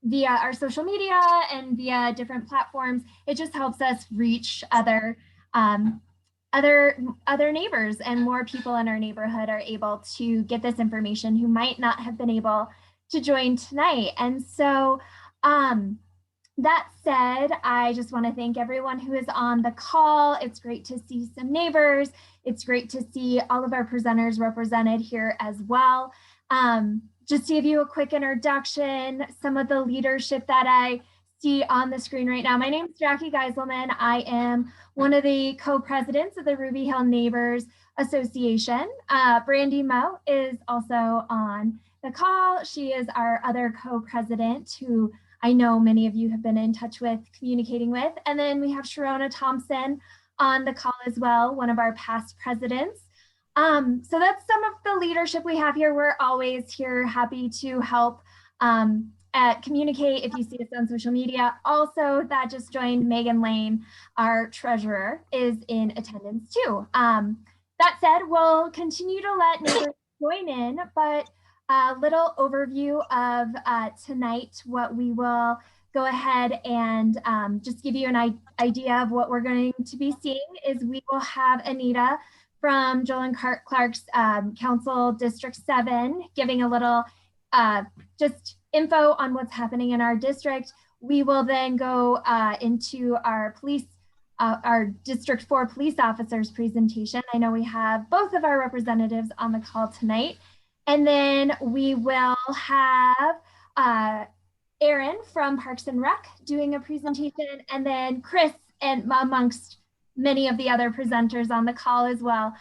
via our social media and via different platforms. It just helps us reach um, other neighbors, and more people in our neighborhood are able to get this information who might not have been able to join tonight. And so um, that said, I just want to thank everyone who is on the call. It's great to see some neighbors. It's great to see all of our presenters represented here as well. Just to give you a quick introduction, some of the leadership that I see on the screen right now. My name is Jackie Geiselman. I am one of the co-presidents of the Ruby Hill Neighbors Association. Brandy Moe is also on the call. She is our other co-president who I know many of you have been in touch with, communicating with. And then we have Sharona Thompson on the call as well, one of our past presidents. So that's some of the leadership we have here. We're always here, happy to help communicate if you see us on social media. Also, that just joined Megan Lane, our treasurer, is in attendance too. That said, we'll continue to let neighbors join in, but a little overview of tonight. What we will go ahead and just give you an idea of what we're going to be seeing is we will have Anita from Joel Clark's Council District 7 giving a little just info on what's happening in our district. We will then go into our District 4 police officers presentation. I know we have both of our representatives on the call tonight. And then we will have Aaron from Parks and Rec doing a presentation, and then Chris, and amongst many of the other presenters on the call as well,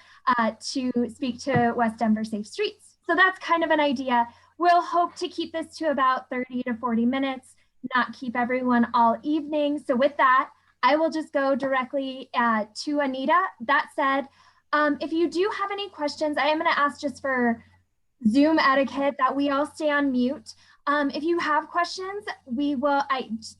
to speak to West Denver Safe Streets. So that's kind of an idea. We'll hope to keep this to about 30 to 40 minutes, not keep everyone all evening. So with that, I will just go directly to Anita. That said, if you do have any questions, I am going to ask just for Zoom etiquette that we all stay on mute. If you have questions,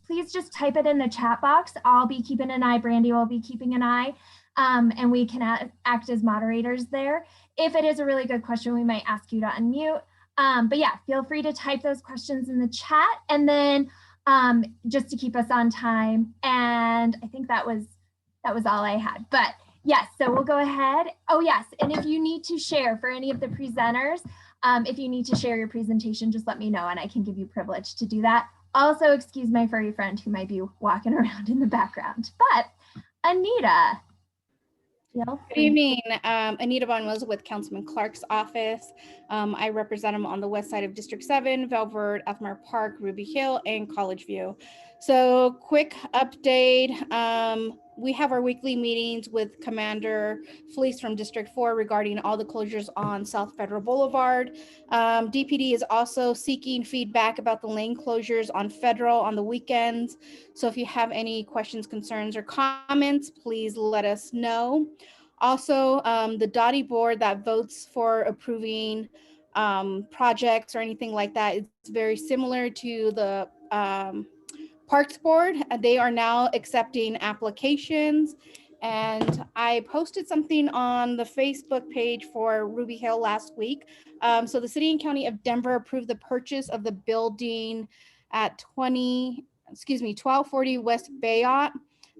please just type it in the chat box. I'll be keeping an eye, Brandy will be keeping an eye, and we can act as moderators there. If it is a really good question, we might ask you to unmute. But yeah, feel free to type those questions in the chat, and then just to keep us on time. And I think that was all I had. But yes, so we'll go ahead. Oh yes, and if you need to share for any of the presenters, if you need to share your presentation, just let me know and I can give you privilege to do that. Also, excuse my furry friend who might be walking around in the background. But Anita. Good evening. Anita Bonwills with Councilman Clark's office. I represent him on the west side of District 7, Velvert, Athmar Park, Ruby Hill, and College View. So quick update. We have our weekly meetings with Commander Fleece from District 4 regarding all the closures on South Federal Boulevard. DPD is also seeking feedback about the lane closures on Federal on the weekends. So if you have any questions, concerns, or comments, please let us know. Also, the DOTI board that votes for approving projects or anything like that, it's very similar to the Parks Board. They are now accepting applications. And I posted something on the Facebook page for Ruby Hill last week. So the City and County of Denver approved the purchase of the building at 1240 West Bayot.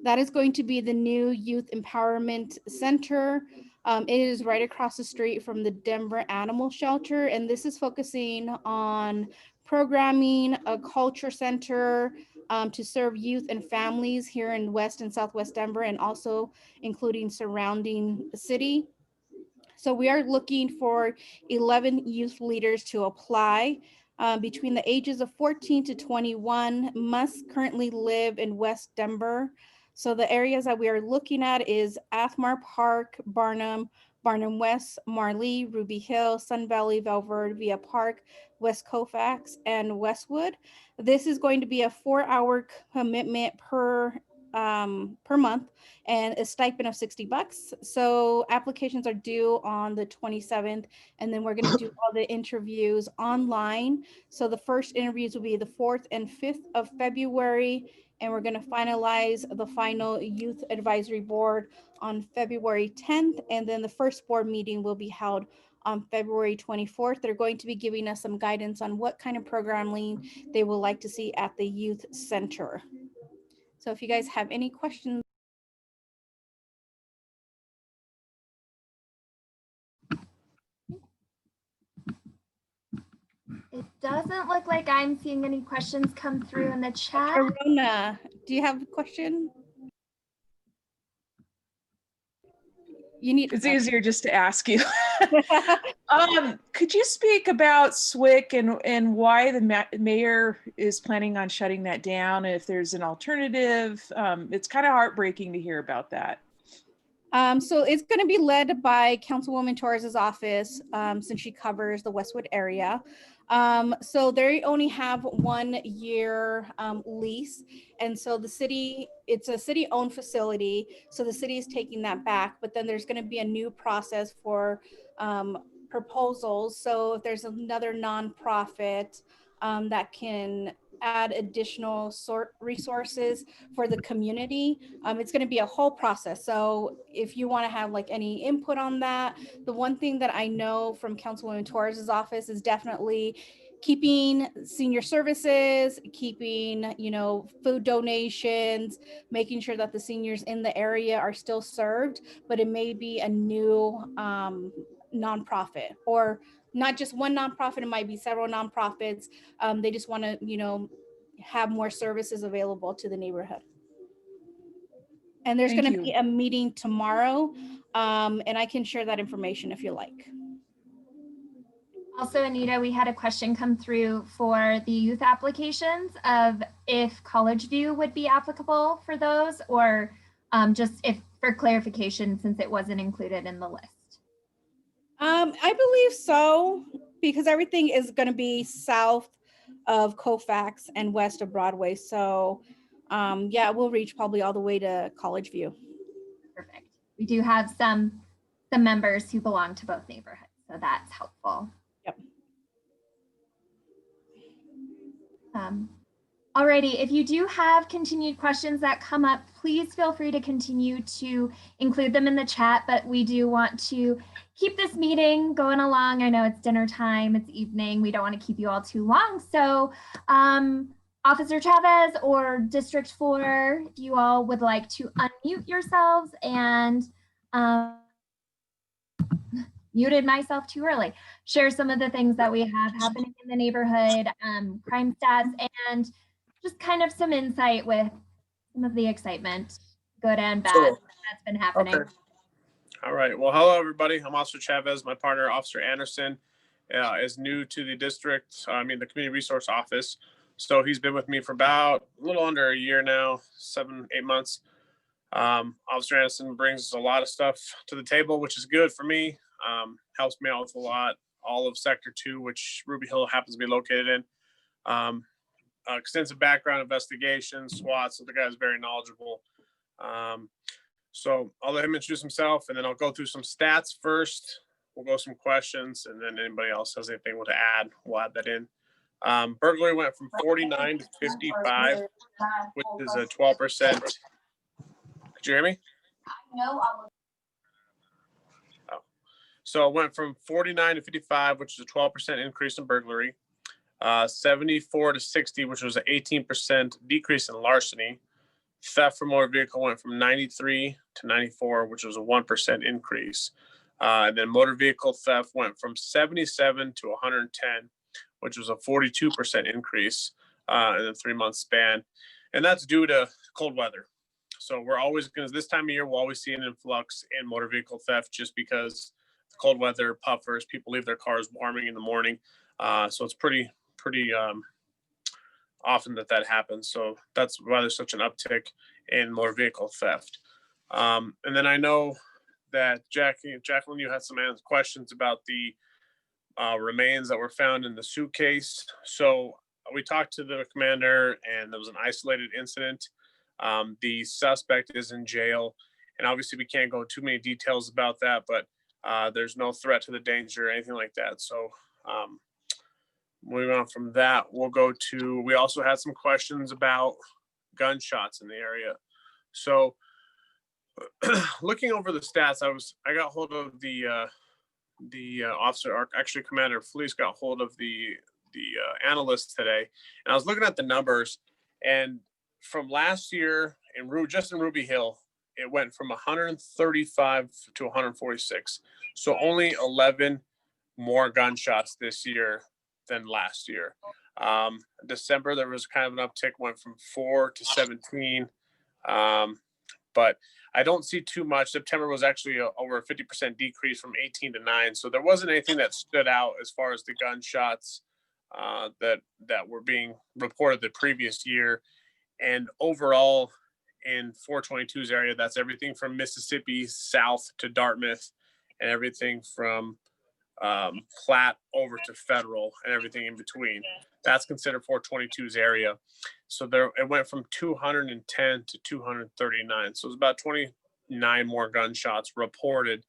That is going to be the new Youth Empowerment Center. It is right across the street from the Denver Animal Shelter. And this is focusing on programming, a culture center, to serve youth and families here in West and Southwest Denver, and also including surrounding city. So we are looking for 11 youth leaders to apply. Between the ages of 14 to 21, must currently live in West Denver. So the areas that we are looking at is Athmar Park, Barnum, Barnum West, Marley, Ruby Hill, Sun Valley, Velvert, Via Park, West Colfax, and Westwood. This is going to be a 4-hour commitment per month and a stipend of $60. So applications are due on the 27th, and then we're going to do all the interviews online. So the first interviews will be the 4th and 5th of February, and we're going to finalize the final youth advisory board on February 10th, and then the first board meeting will be held on February 24th. They're going to be giving us some guidance on what kind of programming they would like to see at the youth center. So if you guys have any questions. It doesn't look like I'm seeing any questions come through in the chat. Rona, do you have a question? You need. It's easier just to ask you. Could you speak about SWIC and why the mayor is planning on shutting that down? If there's an alternative, it's kind of heartbreaking to hear about that. So it's going to be led by Councilwoman Torres's office, since she covers the Westwood area. So they only have 1 year lease. And so the city, it's a city-owned facility. So the city is taking that back, but then there's going to be a new process for proposals. So if there's another nonprofit that can add additional resources for the community, it's going to be a whole process. So if you want to have like any input on that, the one thing that I know from Councilwoman Torres's office is definitely keeping senior services, keeping, you know, food donations, making sure that the seniors in the area are still served, but it may be a new nonprofit, or not just one nonprofit, it might be several nonprofits. They just want to, you know, have more services available to the neighborhood. And there's going to be a meeting tomorrow, and I can share that information if you like. Also, Anita, we had a question come through for the youth applications of if College View would be applicable for those, or just if for clarification, since it wasn't included in the list. I believe so, because everything is going to be south of Colfax and west of Broadway. So yeah, we'll reach probably all the way to College View. Perfect. We do have some members who belong to both neighborhoods, so that's helpful. Yep. Alrighty, if you do have continued questions that come up, please feel free to continue to include them in the chat, but we do want to keep this meeting going along. I know it's dinner time, it's evening. We don't want to keep you all too long. So Officer Chavez or District 4, if you all would like to unmute yourselves, and muted myself too early, share some of the things that we have happening in the neighborhood, crime stats, and just kind of some insight with some of the excitement, good and bad, that's been happening. Okay. All right. Well, hello, everybody. I'm Officer Chavez. My partner, Officer Anderson, is new to the district, the Community Resource Office. So he's been with me for about a little under a year now, 7-8 months. Officer Anderson brings a lot of stuff to the table, which is good for me. Helps me out with a lot. All of Sector 2, which Ruby Hill happens to be located in. Extensive background investigation, SWAT, so the guy's very knowledgeable. So I'll let him introduce himself, and then I'll go through some stats first. We'll go some questions, and then anybody else has anything to add, we'll add that in. Burglary went from 49 to 55, which is a 12%. Did you hear me? No. Oh. So it went from 49 to 55, which is a 12% increase in burglary. 74 to 60, which was an 18% decrease in larceny. Theft from motor vehicle went from 93 to 94, which was a 1% increase. And then motor vehicle theft went from 77 to 110, which was a 42% increase in a 3-month span. And that's due to cold weather. So we're always going to, this time of year, we'll always see an influx in motor vehicle theft just because the cold weather, puffers, people leave their cars warming in the morning. So it's pretty often that happens. So that's why there's such an uptick in motor vehicle theft. And then I know that Jacqueline, you had some questions about the remains that were found in the suitcase. So we talked to the commander, and there was an isolated incident. The suspect is in jail, and obviously we can't go too many details about that, but there's no threat to the danger or anything like that. So moving on from that, we'll go to, we also had some questions about gunshots in the area. So looking over the stats, I got hold of the officer, or actually Commander Felice, got hold of the analysts today, and I was looking at the numbers, and from last year just in Ruby Hill, it went from 135 to 146. So only 11 more gunshots this year than last year. December, there was kind of an uptick, went from 4 to 17. But I don't see too much. September was actually over a 50% decrease from 18 to 9. So there wasn't anything that stood out as far as the gunshots that were being reported the previous year. And overall, in 422's area, that's everything from Mississippi south to Dartmouth, and everything from Platte over to Federal, and everything in between. That's considered 422's area. So it went from 210 to 239. So it's about 29 more gunshots reported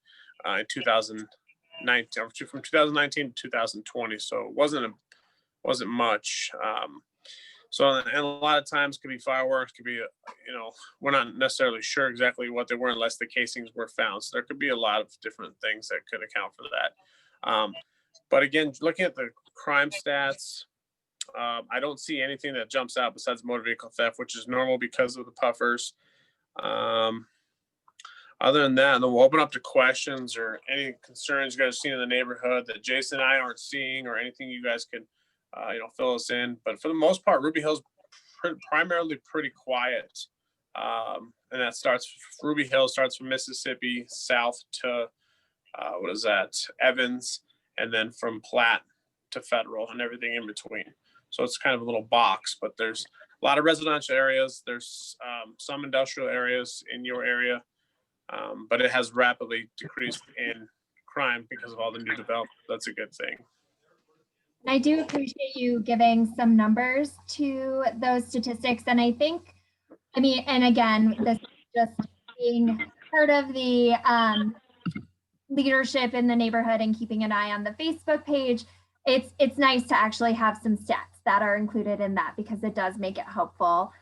in 2019, from 2019 to 2020. So it wasn't much. So, and a lot of times could be fireworks, could be, we're not necessarily sure exactly what they were unless the casings were found. So there could be a lot of different things that could account for that. But again, looking at the crime stats, I don't see anything that jumps out besides motor vehicle theft, which is normal because of the puffers. Other than that, then we'll open up to questions or any concerns you guys have seen in the neighborhood that Jason and I aren't seeing, or anything you guys can fill us in. But for the most part, Ruby Hill's primarily pretty quiet. And that Ruby Hill starts from Mississippi south to, Evans, and then from Platte to Federal and everything in between. So it's kind of a little box, but there's a lot of residential areas. There's some industrial areas in your area, but it has rapidly decreased in crime because of all the new development. That's a good thing. I do appreciate you giving some numbers to those statistics. And and again, this is just being part of the leadership in the neighborhood and keeping an eye on the Facebook page. It's nice to actually have some stats that are included in that, because it does make it helpful.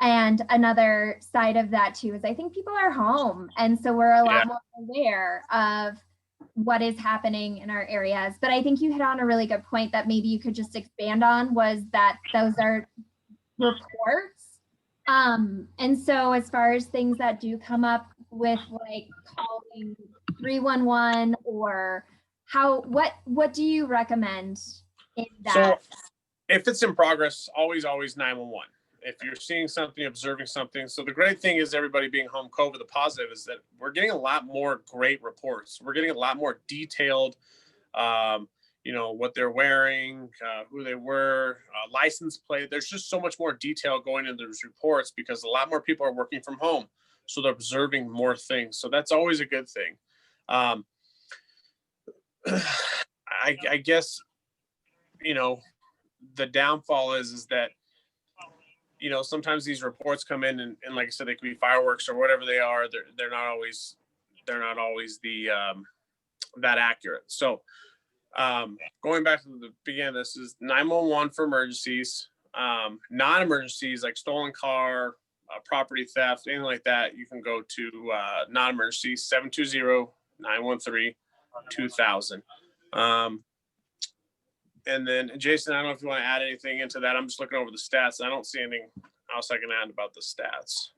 And another side of that too is I think people are home, and so we're a lot more aware of what is happening in our areas. But I think you hit on a really good point that maybe you could just expand on, was that those are reports. And so as far as things that do come up with like calling 311, or what do you recommend in that? So if it's in progress, always 911. If you're seeing something, observing something. So the great thing is everybody being home COVID, the positive is that we're getting a lot more great reports. We're getting a lot more detailed, what they're wearing, who they were, license plate. There's just so much more detail going into those reports because a lot more people are working from home. So they're observing more things. So that's always a good thing. I guess, the downfall is that, sometimes these reports come in and like I said, they could be fireworks or whatever they are. They're not always the that accurate. So going back to the beginning, this is 911 for emergencies, non-emergencies like stolen car, property theft, anything like that. You can go to non-emergencies 720-913-2000. And then Jason, I don't know if you want to add anything into that. I'm just looking over the stats. I don't see anything else I can add about the stats.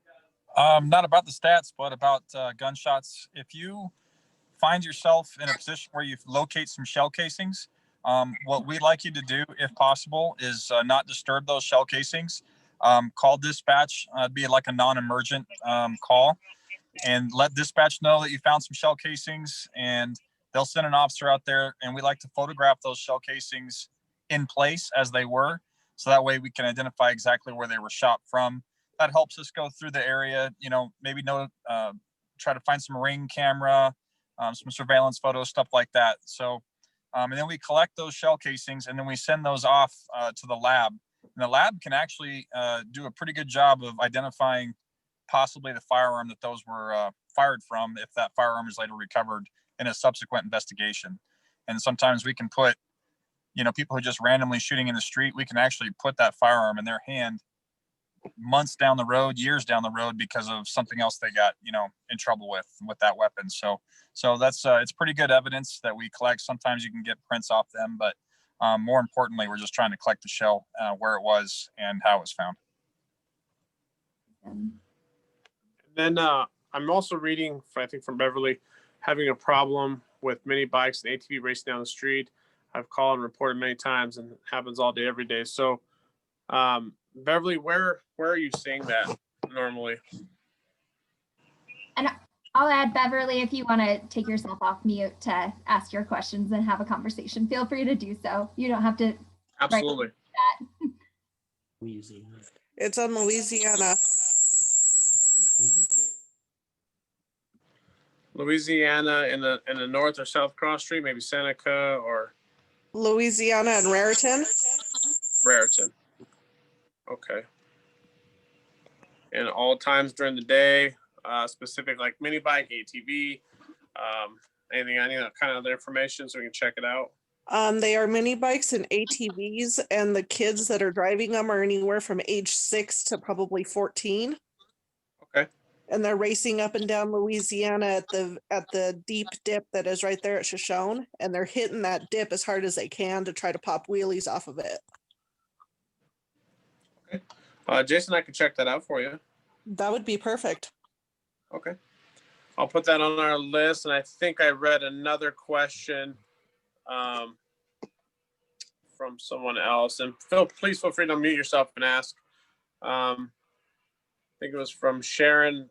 Not about the stats, but about gunshots. If you find yourself in a position where you locate some shell casings, what we'd like you to do, if possible, is not disturb those shell casings. Call dispatch. It'd be like a non-emergent call, and let dispatch know that you found some shell casings, and they'll send an officer out there, and we like to photograph those shell casings in place as they were. So that way we can identify exactly where they were shot from. That helps us go through the area, maybe try to find some ring camera, some surveillance photos, stuff like that. So, and then we collect those shell casings, and then we send those off to the lab. And the lab can actually do a pretty good job of identifying possibly the firearm that those were fired from, if that firearm is later recovered in a subsequent investigation. And sometimes we can put, people who are just randomly shooting in the street, we can actually put that firearm in their hand months down the road, years down the road because of something else they got, in trouble with that weapon. So that's it's pretty good evidence that we collect. Sometimes you can get prints off them, but more importantly, we're just trying to collect the shell, where it was and how it was found. Then I'm also reading, I think from Beverly, having a problem with mini bikes and ATV racing down the street. I've called and reported many times, and it happens all day, every day. So, Beverly, where are you seeing that normally? And I'll add, Beverly, if you want to take yourself off mute to ask your questions and have a conversation, feel free to do so. You don't have to. Absolutely. It's on Louisiana. Louisiana in the north or south cross street, maybe Seneca or Louisiana and Raritan. Raritan. Okay. And all times during the day, specific like mini bike, ATV, anything, I need kind of the information so we can check it out. They are mini bikes and ATVs, and the kids that are driving them are anywhere from age 6 to probably 14. Okay. And they're racing up and down Louisiana at the deep dip that is right there at Shoshone, and they're hitting that dip as hard as they can to try to pop wheelies off of it. Okay. Jason, I can check that out for you. That would be perfect. Okay. I'll put that on our list. And I think I read another question from someone else. And Phil, please feel free to unmute yourself and ask. I think it was from Sharon.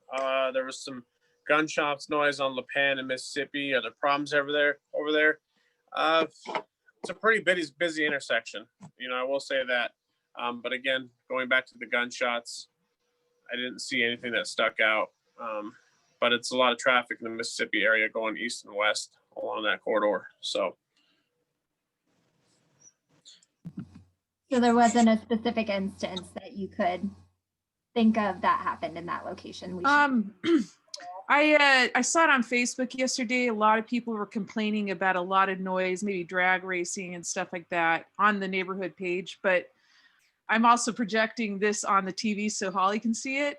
There was some gunshots noise on LaPan in Mississippi. Are there problems over there? It's a pretty busy intersection. I will say that. But again, going back to the gunshots, I didn't see anything that stuck out. But it's a lot of traffic in the Mississippi area going east and west along that corridor. So there wasn't a specific instance that you could think of that happened in that location. I saw it on Facebook yesterday. A lot of people were complaining about a lot of noise, maybe drag racing and stuff like that on the neighborhood page. But I'm also projecting this on the TV so Holly can see it.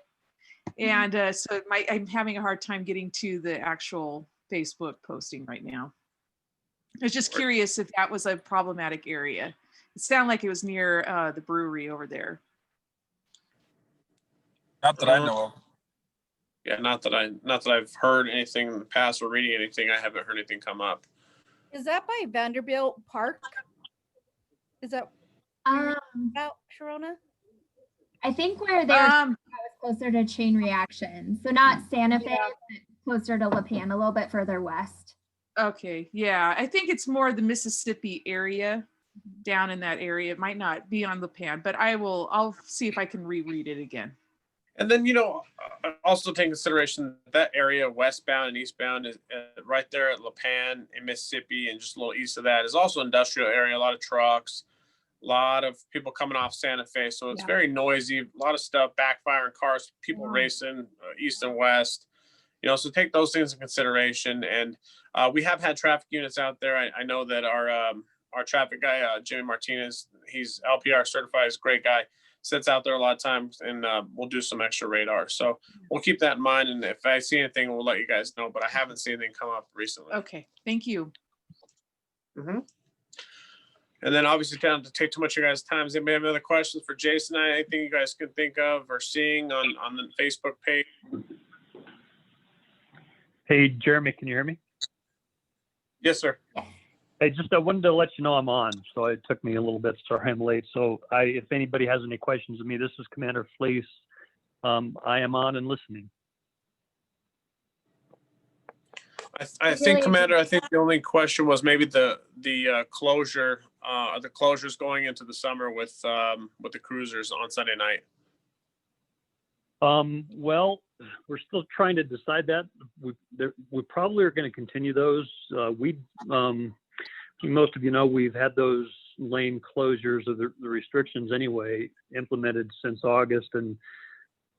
And so I'm having a hard time getting to the actual Facebook posting right now. I was just curious if that was a problematic area. It sounded like it was near the brewery over there. Not that I know of. yeah, not that I've heard anything in the past or reading anything. I haven't heard anything come up. Is that by Vanderbilt Park? Is that about Sharona? I think where they're was closer to Chain Reaction. So not Santa Fe, but closer to LaPan, a little bit further west. Okay, yeah, I think it's more the Mississippi area, down in that area. It might not be on LaPan, but I'll see if I can reread it again. And then, also take consideration that area westbound and eastbound is right there at LaPan in Mississippi, and just a little east of that is also industrial area, a lot of trucks, a lot of people coming off Santa Fe. So it's very noisy, a lot of stuff, backfiring cars, people racing east and west, so take those things in consideration. And we have had traffic units out there. I know that our traffic guy, Jimmy Martinez, he's LPR certified, he's a great guy, sits out there a lot of times, and we'll do some extra radar. So we'll keep that in mind. And if I see anything, we'll let you guys know, but I haven't seen anything come up recently. Okay, thank you. Mm-hmm. And then obviously, down to take too much of your guys' time. Does anybody have any other questions for Jason? Anything you guys can think of or seeing on the Facebook page? Hey, Jeremy, can you hear me? Yes, sir. Hey, I wanted to let you know I'm on, so it took me a little bit. Sorry I'm late. So if anybody has any questions of me, this is Commander Fleece. I am on and listening. I think, Commander, I think the only question was maybe the closure, the closures going into the summer with the cruisers on Sunday night. Well, we're still trying to decide that. We probably are going to continue those. Most of you know, we've had those lane closures of the restrictions anyway implemented since August, and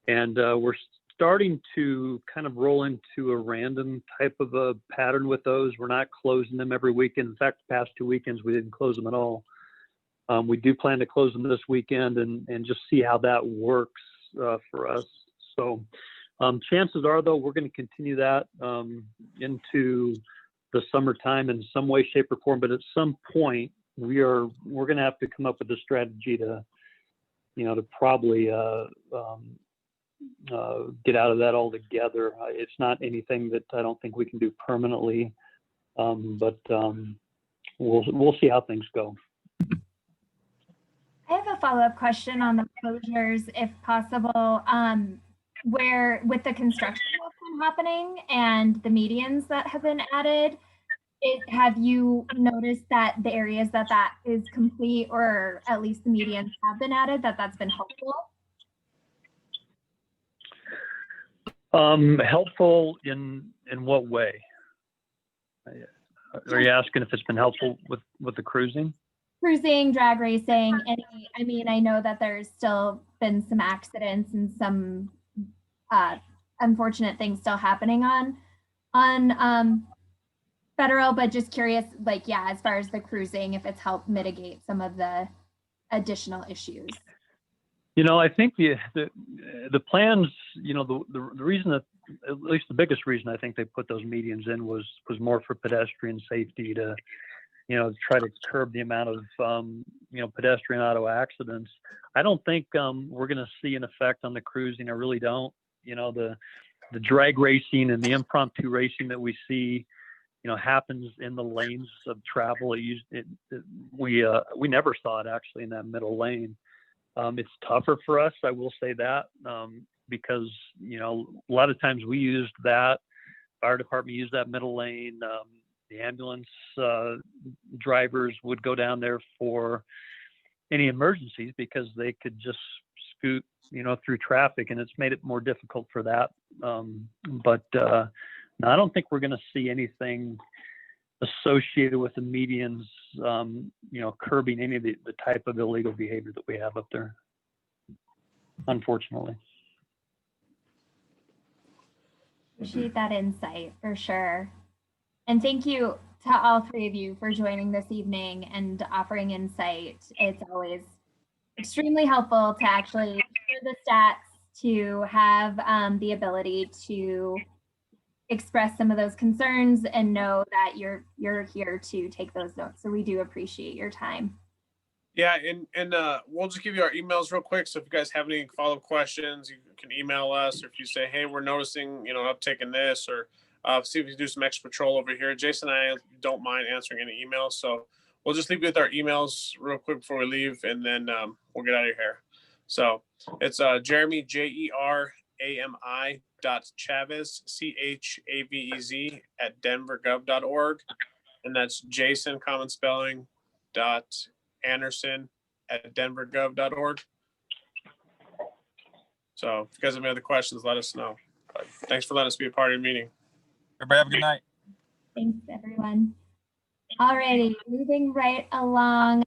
we're starting to kind of roll into a random type of a pattern with those. We're not closing them every weekend. In fact, the past 2 weekends we didn't close them at all. We do plan to close them this weekend and just see how that works. for us. So chances are, though, we're going to continue that into the summertime in some way, shape, or form. But at some point, we're going to have to come up with a strategy to, to probably get out of that altogether. It's not anything that I don't think we can do permanently, but we'll see how things go. I have a follow-up question on the closures, if possible, where with the construction that's been happening and the medians that have been added, have you noticed that the areas that is complete, or at least the medians have been added, that's been helpful? Helpful in what way? Are you asking if it's been helpful with the cruising? Cruising, drag racing, I know that there's still been some accidents and some unfortunate things still happening on Federal, but just curious, as far as the cruising, if it's helped mitigate some of the additional issues. I think the plans, the reason that, at least the biggest reason I think they put those medians in was more for pedestrian safety, to try to curb the amount of pedestrian auto accidents. I don't think we're going to see an effect on the cruising. I really don't. The drag racing and the impromptu racing that we see, happens in the lanes of travel. We never saw it actually in that middle lane. It's tougher for us, I will say that, because a lot of times we used that. Fire department used that middle lane. The ambulance drivers would go down there for any emergencies because they could just scoot, through traffic, and it's made it more difficult for that. But no, I don't think we're going to see anything associated with the medians, curbing any of the type of illegal behavior that we have up there, unfortunately. Appreciate that insight for sure. And thank you to all three of you for joining this evening and offering insight. It's always extremely helpful to actually hear the stats, to have the ability to express some of those concerns and know that you're here to take those notes. So we do appreciate your time. Yeah, and we'll just give you our emails real quick. So if you guys have any follow-up questions, you can email us. Or if you say, hey, we're noticing, an uptick in this, or see if we can do some extra patrol over here. Jason and I don't mind answering any emails. So we'll just leave you with our emails real quick before we leave, and then we'll get out of here. So it's Jeremy, JERAMI .Chavez, CHAVEZ @denvergov.org. And that's Jason, common spelling, .Anderson @denvergov.org. So if you guys have any other questions, let us know. But thanks for letting us be a part of your meeting. Everybody have a good night. Thanks, everyone. Alrighty, moving right along.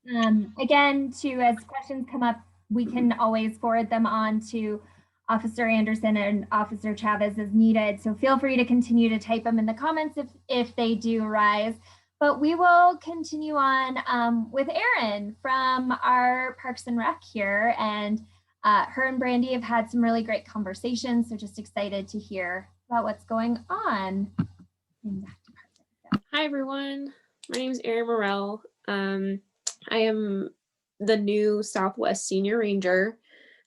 Again, as questions come up, we can always forward them on to Officer Anderson and Officer Chavez as needed. So feel free to continue to type them in the comments if they do arise. But we will continue on with Erin from our Parks and Rec here. And her and Brandy have had some really great conversations. So just excited to hear about what's going on in that department. Hi, everyone. My name is Erin Morell. I am the new Southwest Senior Ranger.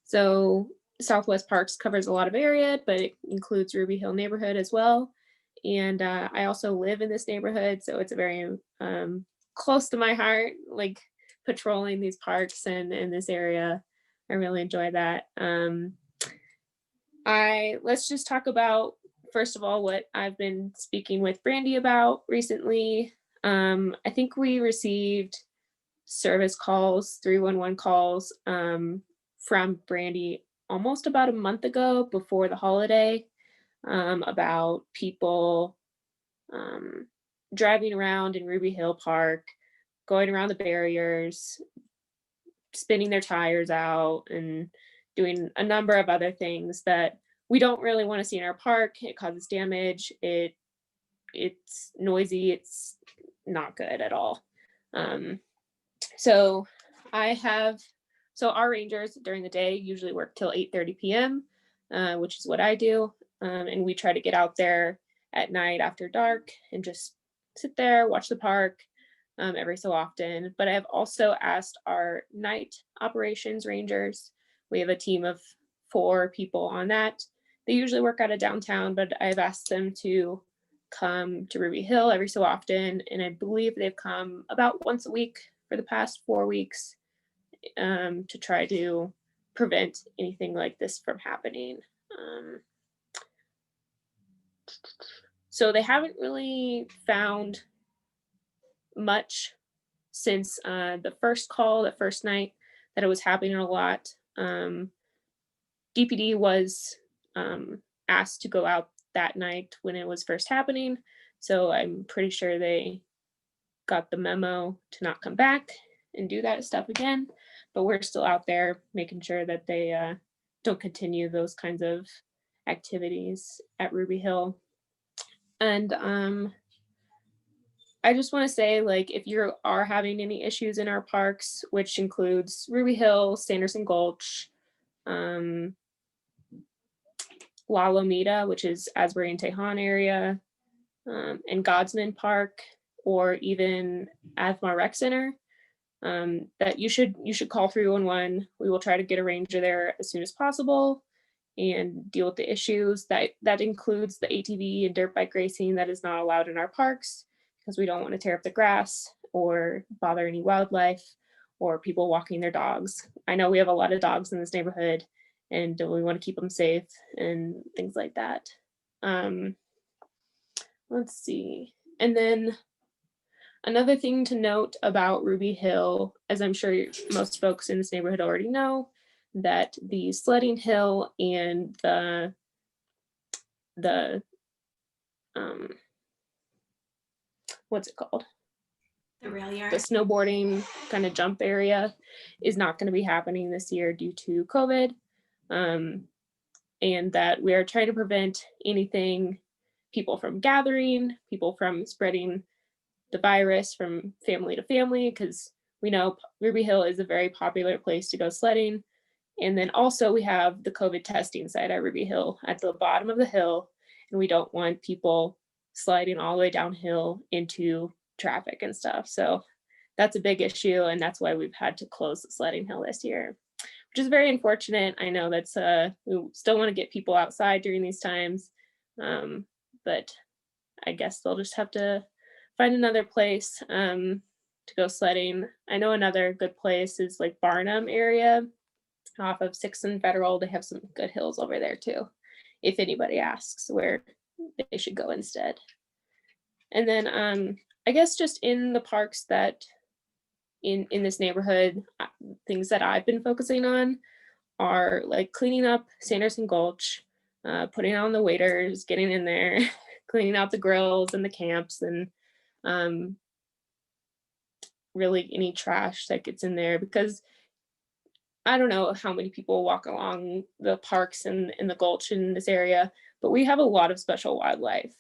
So Southwest Parks covers a lot of area, but it includes Ruby Hill neighborhood as well. And I also live in this neighborhood, so it's a very close to my heart, like patrolling these parks and in this area. I really enjoy that. Let's just talk about, first of all, what I've been speaking with Brandy about recently. I think we received service calls, 311 calls from Brandy almost about a month ago before the holiday, about people driving around in Ruby Hill Park, going around the barriers, spinning their tires out, and doing a number of other things that we don't really want to see in our park. It causes damage. It's noisy. It's not good at all. So I have So our rangers during the day usually work till 8:30 p.m., which is what I do. And we try to get out there at night after dark and just sit there, watch the park every so often. But I've also asked our night operations rangers. We have a team of 4 people on that. They usually work out of downtown, but I've asked them to come to Ruby Hill every so often. And I believe they've come about once a week for the past 4 weeks to try to prevent anything like this from happening. So they haven't really found much since the first call, the first night that it was happening a lot. DPD was asked to go out that night when it was first happening. So I'm pretty sure they got the memo to not come back and do that stuff again. But we're still out there making sure that they don't continue those kinds of activities at Ruby Hill. And I just want to say, like, if you are having any issues in our parks, which includes Ruby Hill, Sanderson Gulch, La Lomita, which is Asbury and Tejon area, and Godsman Park, or even Athmar Rec Center, that you should call 311. We will try to get a ranger there as soon as possible and deal with the issues. That includes the ATV and dirt bike racing that is not allowed in our parks, because we don't want to tear up the grass or bother any wildlife or people walking their dogs. I know we have a lot of dogs in this neighborhood and we want to keep them safe and things like that. Let's see. And then another thing to note about Ruby Hill, as I'm sure most folks in this neighborhood already know, that the sledding hill and the what's it called? The rail yard. The snowboarding kind of jump area is not going to be happening this year due to COVID. And that we are trying to prevent anything, people from gathering, people from spreading the virus from family to family, because we know Ruby Hill is a very popular place to go sledding. And then also we have the COVID testing site at Ruby Hill at the bottom of the hill, and we don't want people sliding all the way downhill into traffic and stuff. So that's a big issue, and that's why we've had to close the sledding hill this year, which is very unfortunate. I know that's we still want to get people outside during these times, but I guess they'll just have to find another place to go sledding. I know another good place is like Barnum area off of 6th and Federal. They have some good hills over there too, if anybody asks where they should go instead. And then I guess just in the parks that in this neighborhood, things that I've been focusing on are like cleaning up Sanderson Gulch, putting on the waiters, getting in there, cleaning out the grills and the camps, and really any trash that gets in there, because I don't know how many people walk along the parks and in the Gulch in this area, but we have a lot of special wildlife.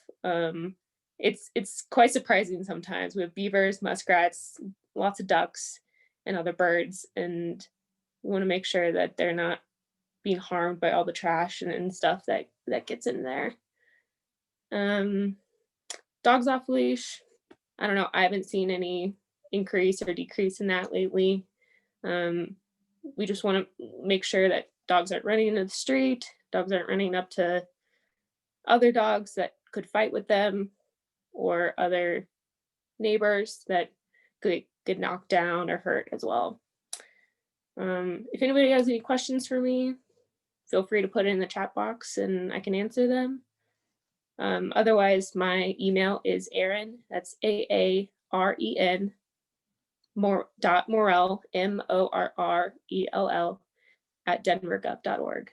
It's quite surprising sometimes. We have beavers, muskrats, lots of ducks, and other birds, and we want to make sure that they're not being harmed by all the trash and stuff that gets in there. Dogs off leash. I don't know. I haven't seen any increase or decrease in that lately. We just want to make sure that dogs aren't running into the street, dogs aren't running up to other dogs that could fight with them, or other neighbors that could get knocked down or hurt as well. If anybody has any questions for me, feel free to put it in the chat box and I can answer them. Otherwise, my email is Aaron, that's AAREN, Morrell, MORRELL, @denvergov.org.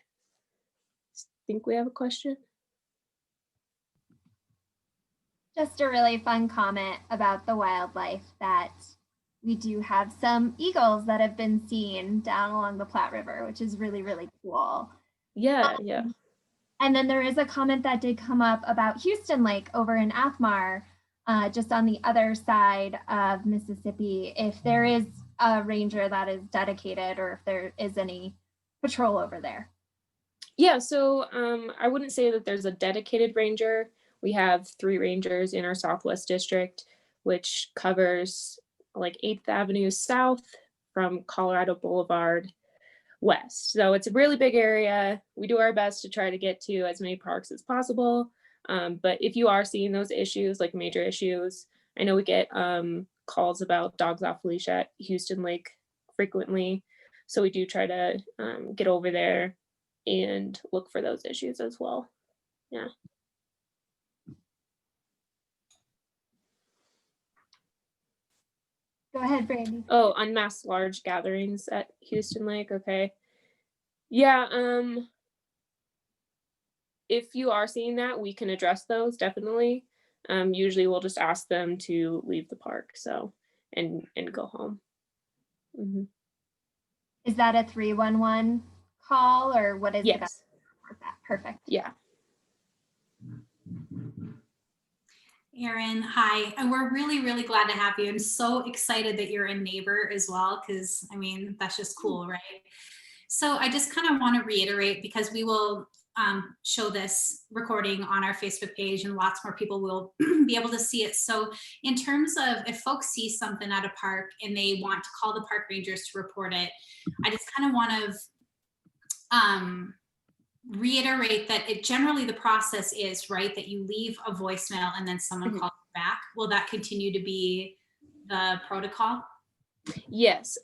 Think we have a question? Just a really fun comment about the wildlife, that we do have some eagles that have been seen down along the Platte River, which is really, really cool. Yeah. And then there is a comment that did come up about Houston Lake over in Athmar, just on the other side of Mississippi. If there is a ranger that is dedicated, or if there is any patrol over there? Yeah, so I wouldn't say that there's a dedicated ranger. We have 3 rangers in our Southwest District, which covers like 8th Avenue South from Colorado Boulevard west. So it's a really big area. We do our best to try to get to as many parks as possible. But if you are seeing those issues, like major issues, I know we get calls about dogs off leash at Houston Lake frequently. So we do try to get over there and look for those issues as well. Yeah. Go ahead, Brandy. Oh, unmasked large gatherings at Houston Lake. Okay. Yeah. If you are seeing that, we can address those definitely. Usually we'll just ask them to leave the park, so and go home. Mm-hmm. Is that a 311 call, or what is the best Yes. for that? Perfect. Yeah. Erin, hi. And we're really, really glad to have you. I'm so excited that you're a neighbor as well, because I mean, that's just cool, right? So I just kind of want to reiterate, because we will show this recording on our Facebook page and lots more people will be able to see it. So in terms of if folks see something at a park and they want to call the park rangers to report it, I just kind of want to reiterate that it generally the process is right that you leave a voicemail and then someone calls back. Will that continue to be the protocol? Yes.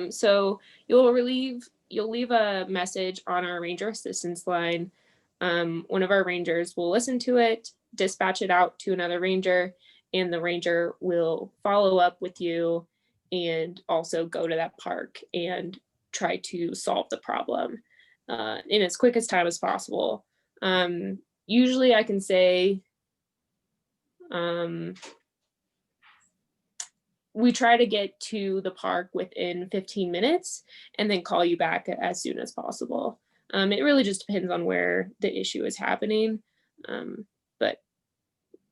So you'll leave a message on our ranger assistance line. One of our rangers will listen to it, dispatch it out to another ranger, and the ranger will follow up with you and also go to that park and try to solve the problem in as quick as time as possible. Usually I can say we try to get to the park within 15 minutes and then call you back as soon as possible. It really just depends on where the issue is happening. But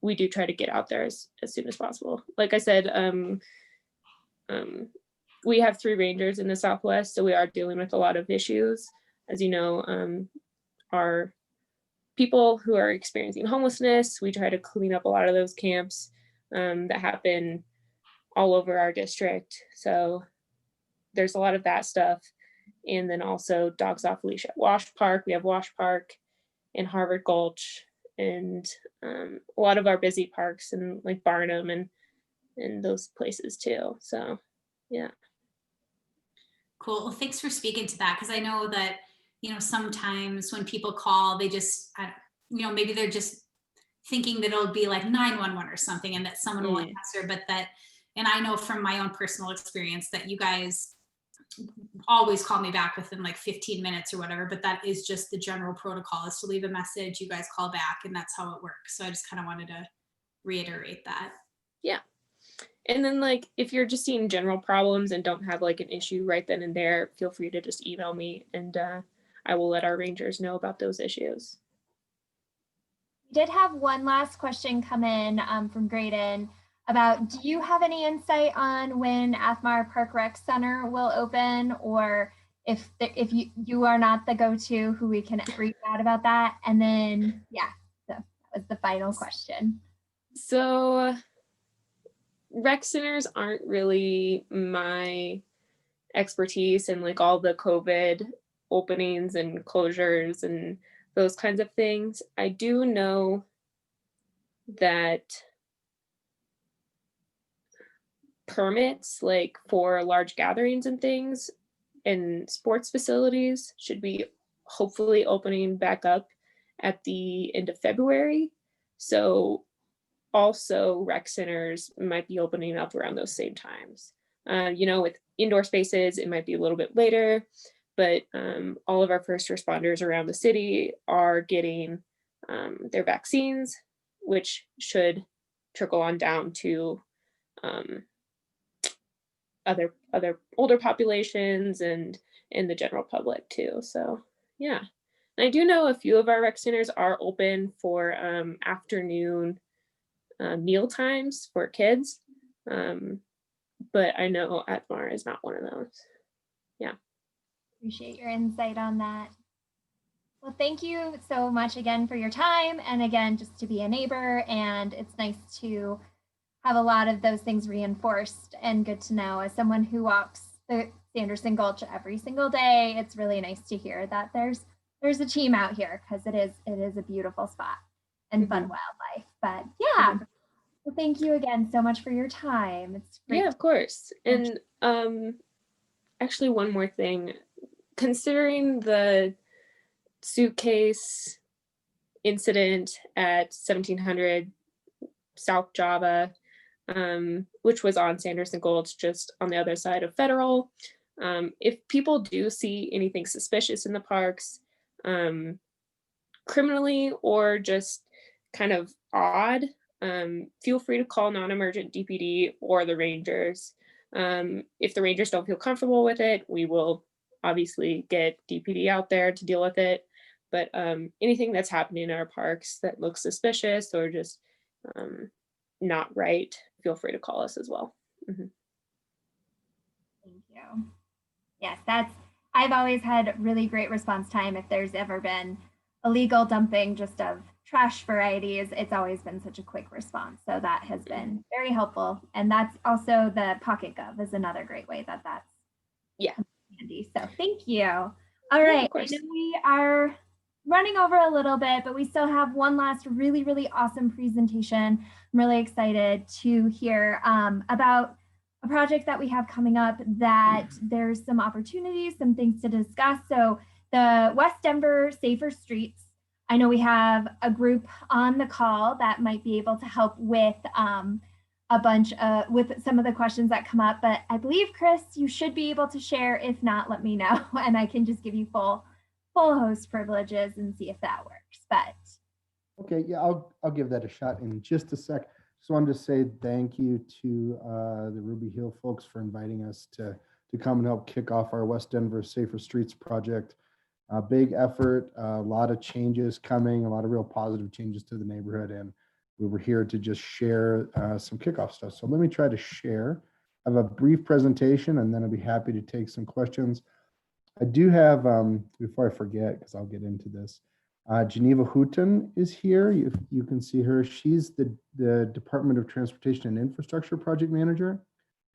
we do try to get out there as soon as possible. Like I said, we have 3 rangers in the Southwest, so we are dealing with a lot of issues. As you know, our people who are experiencing homelessness, we try to clean up a lot of those camps that happen all over our district. So there's a lot of that stuff. And then also dogs off leash at Wash Park. We have Wash Park and Harvard Gulch and a lot of our busy parks and like Barnum and those places too. So yeah. Cool. Well, thanks for speaking to that, because I know that, you know, sometimes when people call, they just, you know, maybe they're just thinking that it'll be like 911 or something and that someone will answer, but that, and I know from my own personal experience that you guys always call me back within like 15 minutes or whatever, but that is just the general protocol, is to leave a message, you guys call back, and that's how it works. So I just kind of wanted to reiterate that. Yeah. And then like, if you're just seeing general problems and don't have like an issue right then and there, feel free to just email me and I will let our rangers know about those issues. We did have one last question come in from Graydon about, do you have any insight on when Athmar Park Rec Center will open, or if you are not the go-to, who we can reach out about that? And then, yeah, so that was the final question. So rec centers aren't really my expertise, and like all the COVID openings and closures and those kinds of things. I do know that permits like for large gatherings and things and sports facilities should be hopefully opening back up at the end of February. So also rec centers might be opening up around those same times. You know, with indoor spaces, it might be a little bit later, but all of our first responders around the city are getting their vaccines, which should trickle on down to other older populations and the general public too. So yeah, and I do know a few of our rec centers are open for afternoon meal times for kids. but I know Atmar is not one of those. Appreciate your insight on that. Well, thank you so much again for your time. And again, just to be a neighbor. And it's nice to have a lot of those things reinforced and good to know as someone who walks the Sanderson Gulch every single day. It's really nice to hear that there's a team out here because it is a beautiful spot and fun wildlife. But yeah, well, thank you again so much for your time. It's great. Yeah, of course. And actually one more thing, considering the suitcase incident at 1700 South Java, which was on Sanderson Gulch, just on the other side of Federal. If people do see anything suspicious in the parks, criminally or just kind of odd, feel free to call non-emergent DPD or the Rangers. If the Rangers don't feel comfortable with it, we will obviously get DPD out there to deal with it. But anything that's happening in our parks that looks suspicious or just not right, feel free to call us as well. Thank you. Yes, I've always had really great response time if there's ever been illegal dumping just of trash varieties. It's always been such a quick response. So that has been very helpful. And that's also the Pocket Gov is another great way that's handy. So thank you. All right. I know we are running over a little bit, but we still have one last really, really awesome presentation. I'm really excited to hear about a project that we have coming up that there's some opportunities, some things to discuss. So the West Denver Safer Streets, I know we have a group on the call that might be able to help with a bunch with some of the questions that come up, but I believe, Chris, you should be able to share. If not, let me know and I can just give you full host privileges and see if that works. But okay, yeah, I'll give that a shot in just a sec. Just wanted to say thank you to the Ruby Hill folks for inviting us to come and help kick off our West Denver Safer Streets project. A big effort, a lot of changes coming, a lot of real positive changes to the neighborhood, and we were here to just share some kickoff stuff. So let me try to share. I have a brief presentation, and then I'll be happy to take some questions. I do have, before I forget, because I'll get into this, Geneva Houghton is here. You can see her. She's the Department of Transportation and Infrastructure project manager.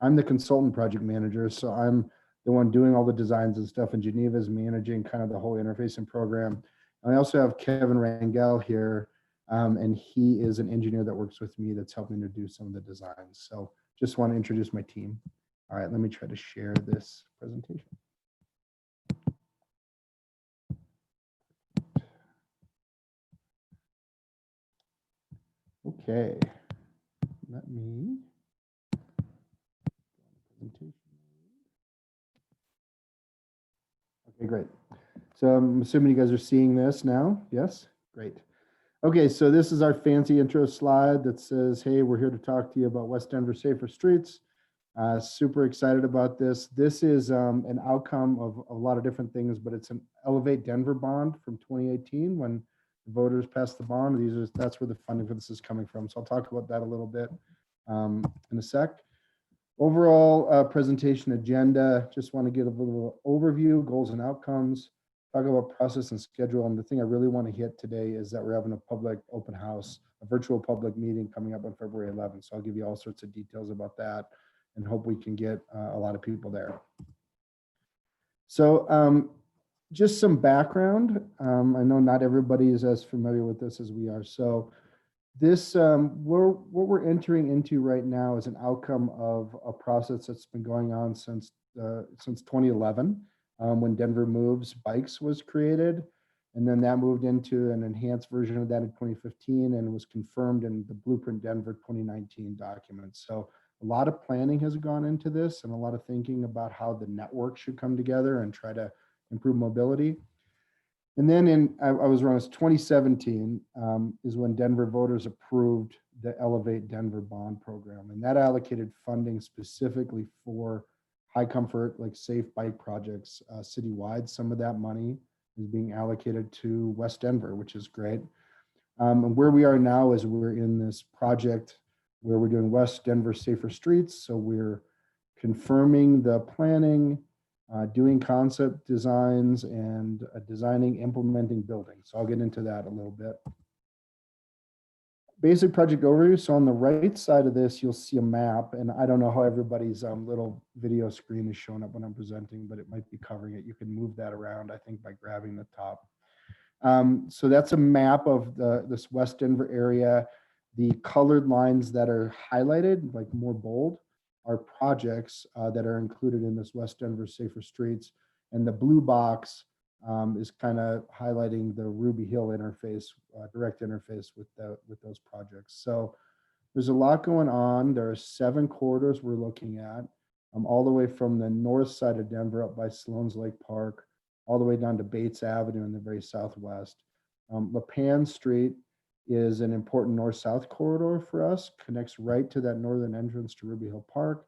I'm the consultant project manager, so I'm the one doing all the designs and stuff, and Geneva is managing kind of the whole interfacing program. And I also have Kevin Rangel here, and he is an engineer that works with me that's helping to do some of the designs. So just want to introduce my team. All right, let me try to share this presentation. Okay, let me. Okay, great. So I'm assuming you guys are seeing this now. Yes, great. Okay, so this is our fancy intro slide that says, hey, we're here to talk to you about West Denver Safer Streets. Super excited about this. This is an outcome of a lot of different things, but it's an Elevate Denver bond from 2018 when the voters passed the bond. That's where the funding for this is coming from. So I'll talk about that a little bit in a sec. Overall presentation agenda, just want to give a little overview, goals and outcomes, talk about process and schedule. And the thing I really want to hit today is that we're having a public open house, a virtual public meeting coming up on February 11th. So I'll give you all sorts of details about that and hope we can get a lot of people there. So just some background. I know not everybody is as familiar with this as we are. So this, what we're entering into right now is an outcome of a process that's been going on since 2011, when Denver Moves Bikes was created. And then that moved into an enhanced version of that in 2015 and was confirmed in the Blueprint Denver 2019 document. So a lot of planning has gone into this and a lot of thinking about how the network should come together and try to improve mobility. And then I was wrong, it's 2017 is when Denver voters approved the Elevate Denver bond program. And that allocated funding specifically for high comfort, like safe bike projects citywide. Some of that money is being allocated to West Denver, which is great. And where we are now is we're in this project where we're doing West Denver Safer Streets. So we're confirming the planning, doing concept designs, and designing, implementing, building. So I'll get into that a little bit. Basic project overview. So on the right side of this, you'll see a map, and I don't know how everybody's little video screen is showing up when I'm presenting, but it might be covering it. You can move that around, I think, by grabbing the top. So that's a map of this West Denver area. The colored lines that are highlighted, like more bold, are projects that are included in this West Denver Safer Streets. And the blue box is kind of highlighting the Ruby Hill interface, direct interface with those projects. So there's a lot going on. There are 7 corridors we're looking at, all the way from the north side of Denver up by Sloan's Lake Park, all the way down to Bates Avenue in the very southwest. Lipan Street is an important north-south corridor for us, connects right to that northern entrance to Ruby Hill Park,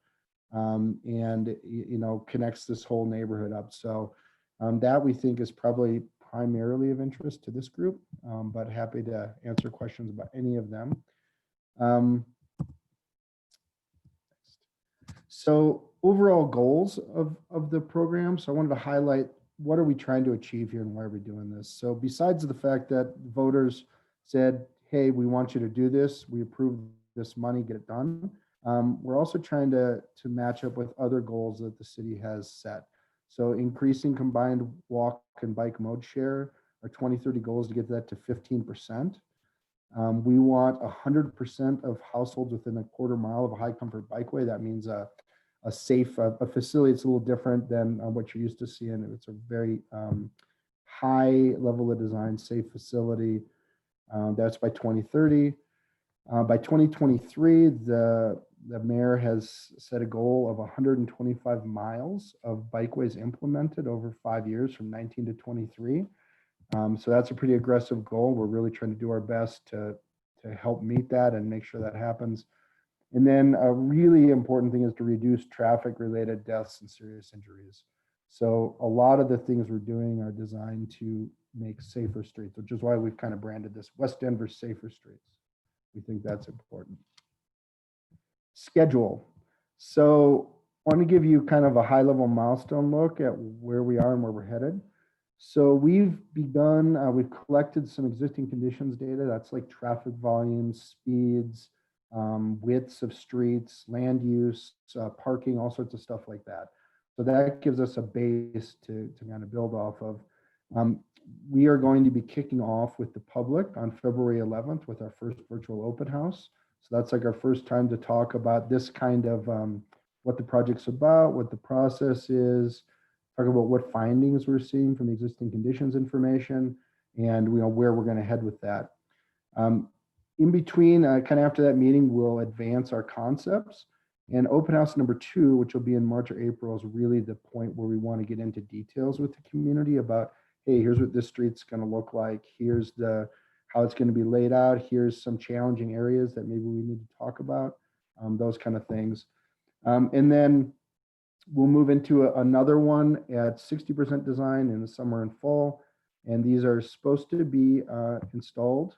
and connects this whole neighborhood up. So that we think is probably primarily of interest to this group, but happy to answer questions about any of them. So overall goals of the program. So I wanted to highlight, what are we trying to achieve here and why are we doing this? So besides the fact that voters said, hey, we want you to do this, we approve this money, get it done. We're also trying to match up with other goals that the city has set. So increasing combined walk and bike mode share, our 2030 goal is to get that to 15%. We want 100% of households within a quarter mile of a high comfort bikeway. That means a safe facility. It's a little different than what you're used to seeing. It's a very high level of design, safe facility. That's by 2030. By 2023, the mayor has set a goal of 125 miles of bikeways implemented over 5 years from 19 to 23. So that's a pretty aggressive goal. We're really trying to do our best to help meet that and make sure that happens. And then a really important thing is to reduce traffic-related deaths and serious injuries. So a lot of the things we're doing are designed to make safer streets, which is why we've kind of branded this West Denver Safer Streets. We think that's important. Schedule. So I want to give you kind of a high-level milestone look at where we are and where we're headed. So we've begun, we've collected some existing conditions data. That's like traffic volumes, speeds, widths of streets, land use, parking, all sorts of stuff like that. So that gives us a base to kind of build off of. We are going to be kicking off with the public on February 11th with our first virtual open house. So that's like our first time to talk about this kind of what the project's about, what the process is, talk about what findings we're seeing from the existing conditions information, and where we're going to head with that. In between, kind of after that meeting, we'll advance our concepts. And open house number 2, which will be in March or April, is really the point where we want to get into details with the community about, hey, here's what this street's going to look like. Here's how it's going to be laid out. Here's some challenging areas that maybe we need to talk about, those kind of things. And then we'll move into another one at 60% design in the summer and fall. And these are supposed to be installed,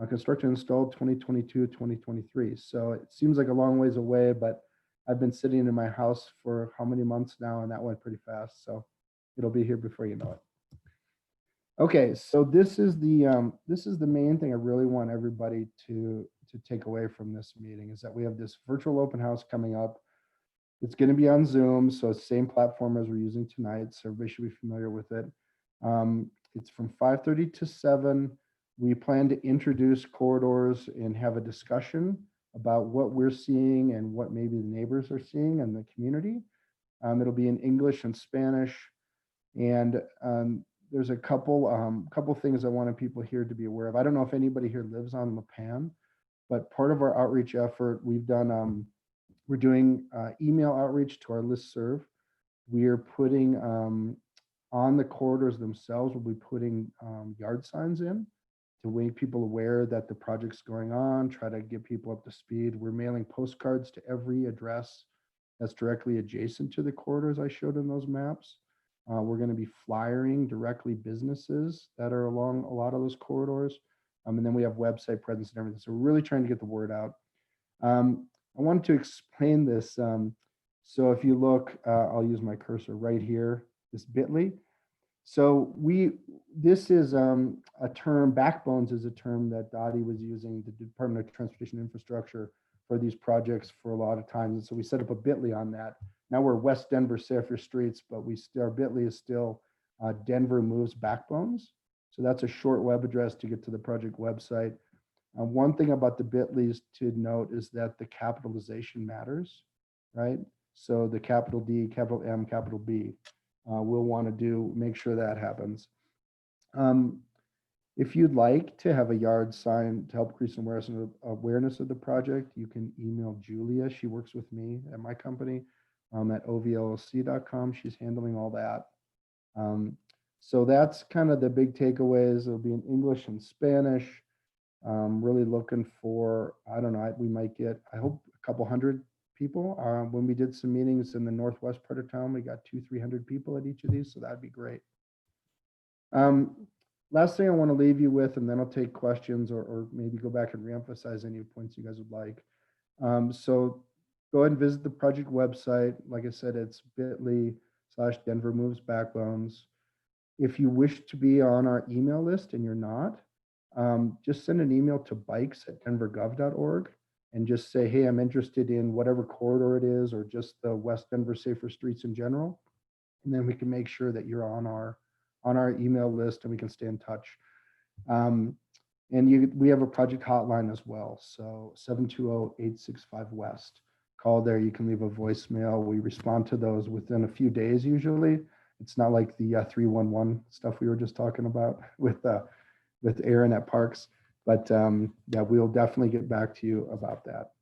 construction installed 2022, 2023. So it seems like a long ways away, but I've been sitting in my house for how many months now, and that went pretty fast. So it'll be here before you know it. Okay, so this is the main thing I really want everybody to take away from this meeting, is that we have this virtual open house coming up. It's going to be on Zoom, so it's the same platform as we're using tonight, so everybody should be familiar with it. It's from 5:30 to 7. We plan to introduce corridors and have a discussion about what we're seeing and what maybe the neighbors are seeing in the community. It'll be in English and Spanish, and there's a couple things I wanted people here to be aware of. I don't know if anybody here lives on Lipan, but part of our outreach effort, we've done, we're doing email outreach to our listserv. We are putting on the corridors themselves, we'll be putting yard signs in to make people aware that the project's going on, try to get people up to speed. We're mailing postcards to every address that's directly adjacent to the corridors I showed in those maps. We're going to be flyering directly businesses that are along a lot of those corridors. And then we have website presence and everything. So we're really trying to get the word out. I wanted to explain this. So if you look, I'll use my cursor right here, this bit.ly. So this is a term, backbones is a term that Dottie was using, the Department of Transportation Infrastructure, for these projects for a lot of times. And so we set up a bit.ly on that. Now we're West Denver Safer Streets, but our bit.ly is still Denver Moves Backbones. So that's a short web address to get to the project website. One thing about the bit.lys to note is that the capitalization matters, right? So the capital D, capital M, capital B, we'll want to make sure that happens. If you'd like to have a yard sign to help increase awareness of the project, you can email Julia. She works with me at my company at ovllc.com. She's handling all that. So that's kind of the big takeaways. It'll be in English and Spanish. Really looking for, I don't know, we might get, I hope, a couple hundred people. When we did some meetings in the northwest part of town, we got 200-300 people at each of these, so that'd be great. Last thing I want to leave you with, and then I'll take questions or maybe go back and reemphasize any points you guys would like. So go ahead and visit the project website. Like I said, it's bit.ly/Denver Moves Backbones. If you wish to be on our email list and you're not, just send an email to bikes@denvergov.org and just say, hey, I'm interested in whatever corridor it is, or just the West Denver Safer Streets in general. And then we can make sure that you're on our email list and we can stay in touch. And we have a project hotline as well. So 720-865-WEST. Call there, you can leave a voicemail. We respond to those within a few days usually. It's not like the 311 stuff we were just talking about with Aaron at Parks, but yeah, we'll definitely get back to you about that.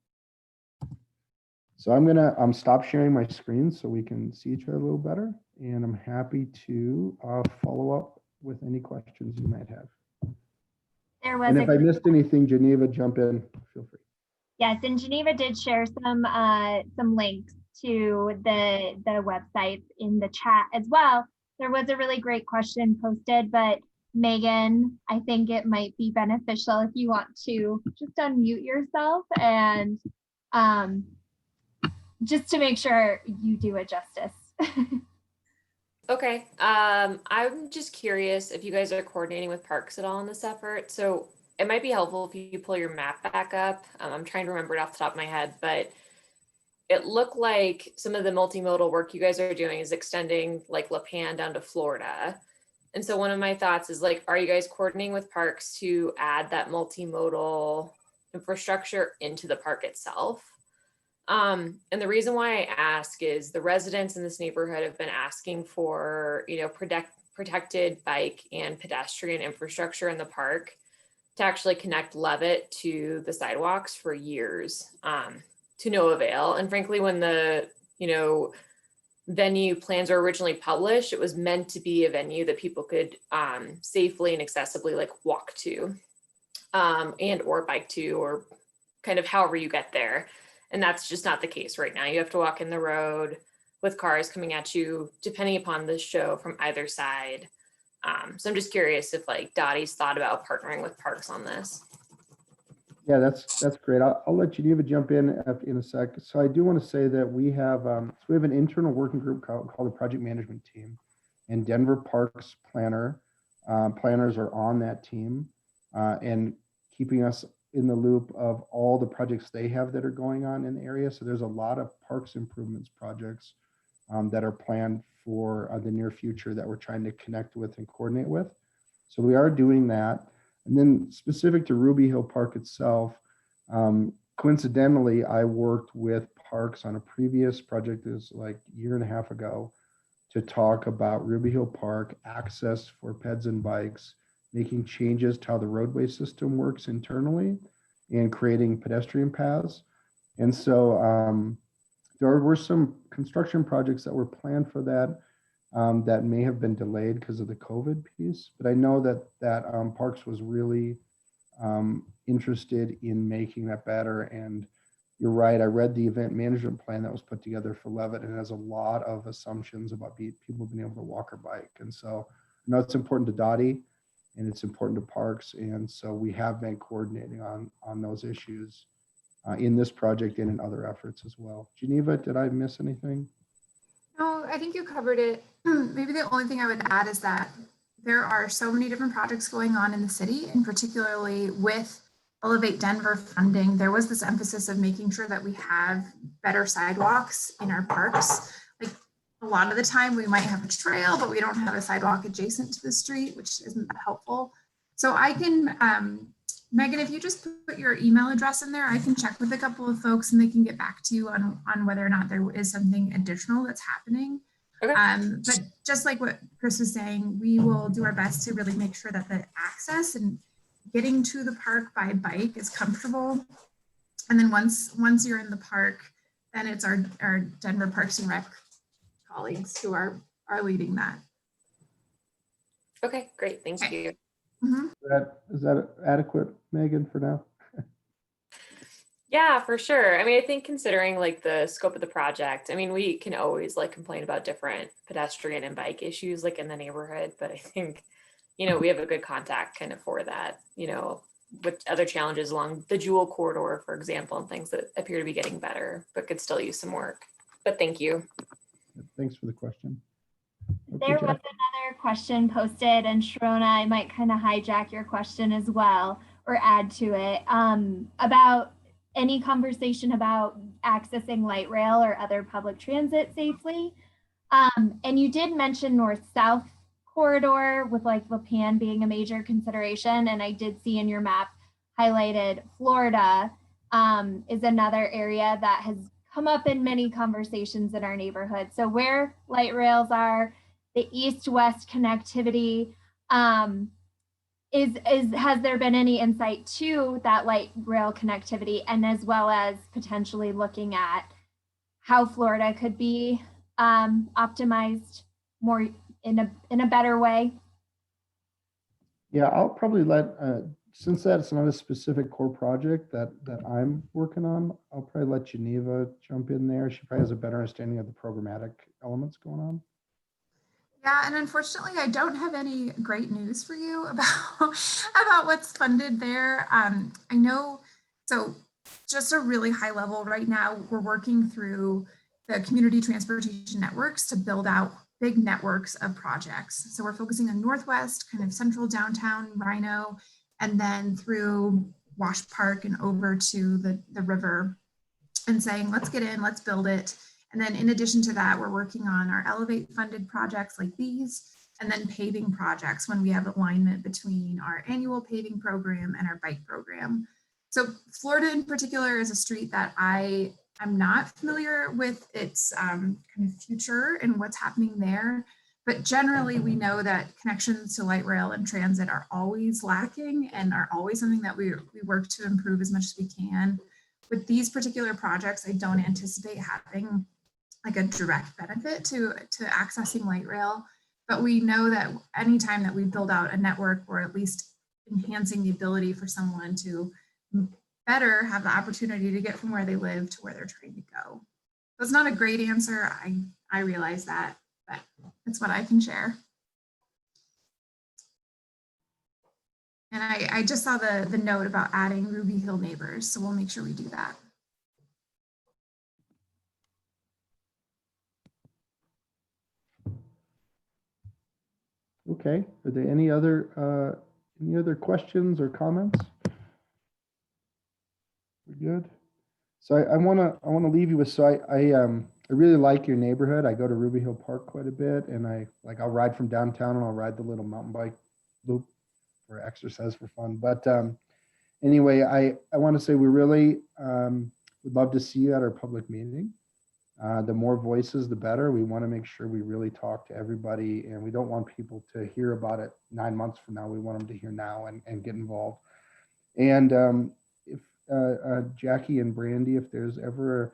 So I'm gonna stop sharing my screen so we can see each other a little better, and I'm happy to follow up with any questions you might have. And if I missed anything, Geneva, jump in, feel free. Yes, and Geneva did share some links to the websites in the chat as well. There was a really great question posted, but Megan, I think it might be beneficial if you want to just unmute yourself and just to make sure you do it justice. Okay, I'm just curious if you guys are coordinating with Parks at all in this effort. So it might be helpful if you pull your map back up. I'm trying to remember it off the top of my head, but it looked like some of the multimodal work you guys are doing is extending like La Pan down to Florida. And so one of my thoughts is like, are you guys coordinating with Parks to add that multimodal infrastructure into the park itself? And the reason why I ask is the residents in this neighborhood have been asking for, protected bike and pedestrian infrastructure in the park to actually connect Levitt to the sidewalks for years, to no avail. And frankly, when the, venue plans were originally published, it was meant to be a venue that people could safely and accessibly like walk to and or bike to, or kind of however you get there. And that's just not the case right now. You have to walk in the road with cars coming at you, depending upon the show, from either side. So I'm just curious if like Dottie's thought about partnering with Parks on this. Yeah, that's great. I'll let Geneva jump in a sec. So I do want to say that we have an internal working group called the Project Management Team, and Denver Parks planners are on that team and keeping us in the loop of all the projects they have that are going on in the area. So there's a lot of parks improvements projects that are planned for the near future that we're trying to connect with and coordinate with. So we are doing that. And then specific to Ruby Hill Park itself, coincidentally, I worked with Parks on a previous project that was like a year and a half ago to talk about Ruby Hill Park access for peds and bikes, making changes to how the roadway system works internally and creating pedestrian paths. And so there were some construction projects that were planned for that that may have been delayed because of the COVID piece. But I know that Parks was really interested in making that better. And you're right, I read the event management plan that was put together for Levitt, and it has a lot of assumptions about people being able to walk or bike. And so I know it's important to Dottie and it's important to Parks. And so we have been coordinating on those issues. in this project and in other efforts as well. Geneva, did I miss anything? No, I think you covered it. Maybe the only thing I would add is that there are so many different projects going on in the city, and particularly with Elevate Denver funding, there was this emphasis of making sure that we have better sidewalks in our parks. Like a lot of the time we might have a trail, but we don't have a sidewalk adjacent to the street, which isn't that helpful. So I can, Megan, if you just put your email address in there, I can check with a couple of folks and they can get back to you on whether or not there is something additional that's happening. Okay. But just like what Chris was saying, we will do our best to really make sure that the access and getting to the park by bike is comfortable. And then once you're in the park, then it's our Denver Parks and Rec colleagues who are leading that. Okay, great. Thank Okay. you. Mm-hmm. Is that adequate, Megan, for now? Yeah, for sure. I mean, I think considering like the scope of the project, I mean, we can always like complain about different pedestrian and bike issues like in the neighborhood, but I think, you know, we have a good contact kind of for that, you know, with other challenges along the Jewel corridor, for example, and things that appear to be getting better, but could still use some work. But thank you. Thanks for the question. Okay, There was Jack. another question posted, and Sharona, I might kind of hijack your question as well or add to it about any conversation about accessing light rail or other public transit safely. And you did mention north-south corridor with like Lipan being a major consideration. And I did see in your map highlighted Florida is another area that has come up in many conversations in our neighborhood. So where light rails are, the east-west connectivity, has there been any insight to that light rail connectivity, and as well as potentially looking at how Florida could be optimized more in a better way? Yeah, I'll probably let, since that's not a specific core project that I'm working on, I'll probably let Geneva jump in there. She probably has a better understanding of the programmatic elements going on. Yeah, and unfortunately, I don't have any great news for you about what's funded there. I know, so just a really high level right now, we're working through the community transportation networks to build out big networks of projects. So we're focusing on Northwest, kind of central downtown, Rhino, and then through Wash Park and over to the river and saying, let's get in, let's build it. And then in addition to that, we're working on our Elevate funded projects like these, and then paving projects when we have alignment between our annual paving program and our bike program. So Florida in particular is a street that I'm not familiar with its kind of future and what's happening there. But generally, we know that connections to light rail and transit are always lacking and are always something that we work to improve as much as we can. With these particular projects, I don't anticipate having like a direct benefit to accessing light rail, but we know that anytime that we build out a network, or at least enhancing the ability for someone to better have the opportunity to get from where they live to where they're trying to go. So it's not a great answer. I realize that, but it's what I can share. And I just saw the note about adding Ruby Hill neighbors, so we'll make sure we do that. Okay, are there any other questions or comments? We're good. So I want to leave you with, so I really like your neighborhood. I go to Ruby Hill Park quite a bit, and I'll ride from downtown and I'll ride the little mountain bike loop for exercise for fun. But anyway, I want to say we really would love to see you at our public meeting. The more voices, the better. We want to make sure we really talk to everybody, and we don't want people to hear about it 9 months from now. We want them to hear now and get involved. And if Jackie and Brandy, if there's ever,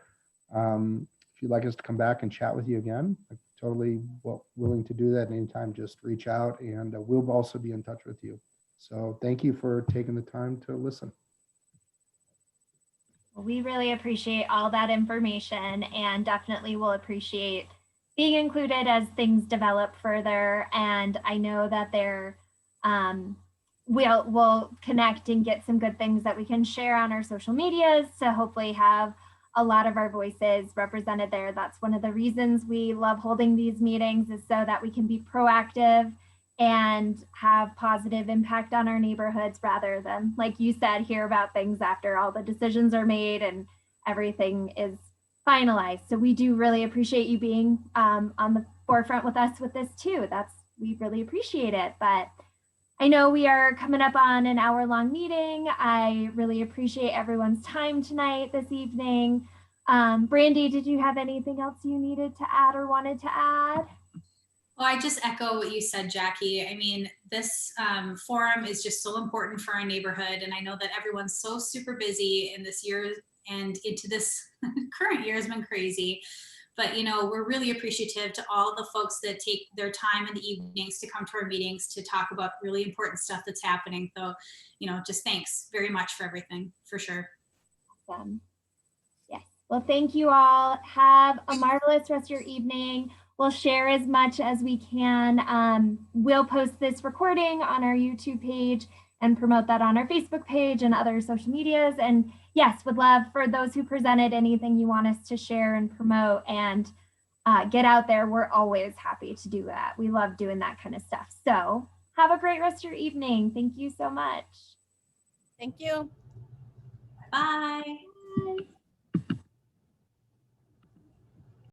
if you'd like us to come back and chat with you again, I'm totally willing to do that anytime. Just reach out, and we'll also be in touch with you. So thank you for taking the time to listen. Well, we really appreciate all that information, and definitely will appreciate being included as things develop further. And I know that there we'll connect and get some good things that we can share on our social medias to hopefully have a lot of our voices represented there. That's one of the reasons we love holding these meetings, is so that we can be proactive and have positive impact on our neighborhoods, rather than, like you said, hear about things after all the decisions are made and everything is finalized. So we do really appreciate you being on the forefront with us with this too. We really appreciate it. But I know we are coming up on an hour-long meeting. I really appreciate everyone's time tonight, this evening. Brandy, did you have anything else you needed to add or wanted to add? Well, I just echo what you said, Jackie. I mean, this forum is just so important for our neighborhood. And I know that everyone's so super busy in this year, and into this current year has been crazy. But, you know, we're really appreciative to all the folks that take their time in the evenings to come to our meetings to talk about really important stuff that's happening. So, you know, just thanks very much for everything, for sure. Awesome. Yes. Well, thank you all. Have a marvelous rest of your evening. We'll share as much as we can. We'll post this recording on our YouTube page and promote that on our Facebook page and other social medias. And yes, would love for those who presented anything you want us to share and promote and get out there. We're always happy to do that. We love doing that kind of stuff. So have a great rest of your evening. Thank you so much. Thank you. Bye.